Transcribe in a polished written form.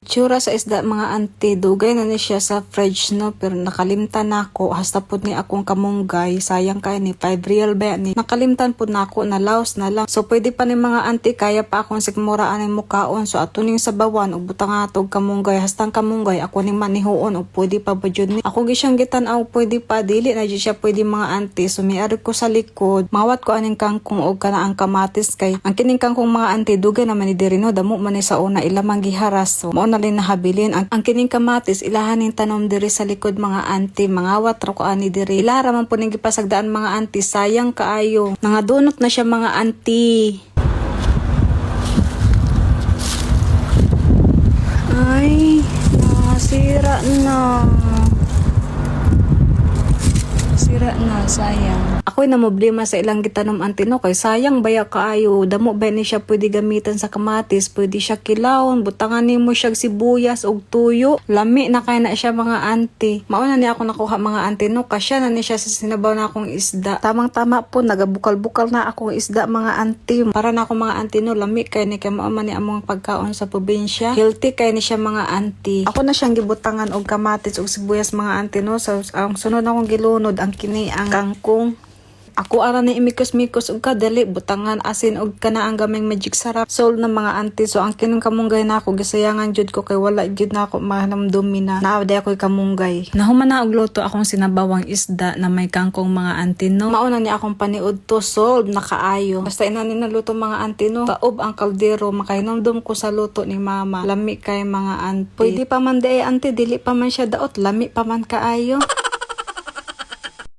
Tsura sa isda mga auntie, dugay na ni siya sa fridge no, pero nakalimtan nako hasta pud ni akong kamunggay, sayang kay ni 5 real ba ni. Nakalimtan pud nako na laos na lang. So pwede pa ni mga auntie kaya pa akong sigmuraan ang mukaon. So ato ning sabawan ug butang atog kamunggay, hastang kamunggay ako ning manihuon ug pwede pa ba jud ni. Ako gi siyang gitan-aw pwede pa dili na jud siya pwede mga auntie. So miari ko sa likod, mawat ko aning kangkong og kana ang kamatis kay ang kining kangkong mga auntie dugay naman ni diri no, damo man ni sa una ilamang giharas. So na rin nahabilin ang kining kamatis ilahan ning tanom diri sa likod mga auntie, mangawat ra ko ani diri. Ilara man po ning gipasagdaan mga auntie, sayang kaayo. Nangadunot na siya mga auntie. Ay, nasira na. Sira na, sayang. Ako'y namoblema sa ilang gitanom auntie no, kay sayang baya kaayo. Damo ba ni siya pwede gamitan sa kamatis, pwede siya kilawon, butangan nimo siya sibuyas og tuyo. Lami na kay na siya mga auntie. Mauna ni ako nakuha mga auntie no, kasya na ni siya sa sinabaw na akong isda. Tamang-tama po, nagabukal-bukal na akong isda mga auntie. Para na ako mga auntie no, lami kay ni kay mao man ni among pagkaon sa probinsya. Healthy kay ni siya mga auntie. Ako na siyang gibutangan og kamatis og sibuyas mga auntie no. So ang sunod akong gilunod ang kini ang kangkong. Ako ara ni imikos-mikos og kadali, butangan asin og kana ang gamay magic sarap soul na mga auntie. So ang kinong kamunggay na ako gisayangan jud ko kay wala jud na ako mahamdumi na naawday ako'y kamunggay. Nahuman na og luto akong sinabawang isda na may kangkong mga auntie no. Mauna ni akong paniud to solve na kaayo. Basta inani na luto mga auntie no. Taob ang kaldero, makainomdom ko sa luto ni mama. Lami kay mga auntie. Pwede pa man di auntie, dili pa man siya daot, lami pa man kaayo.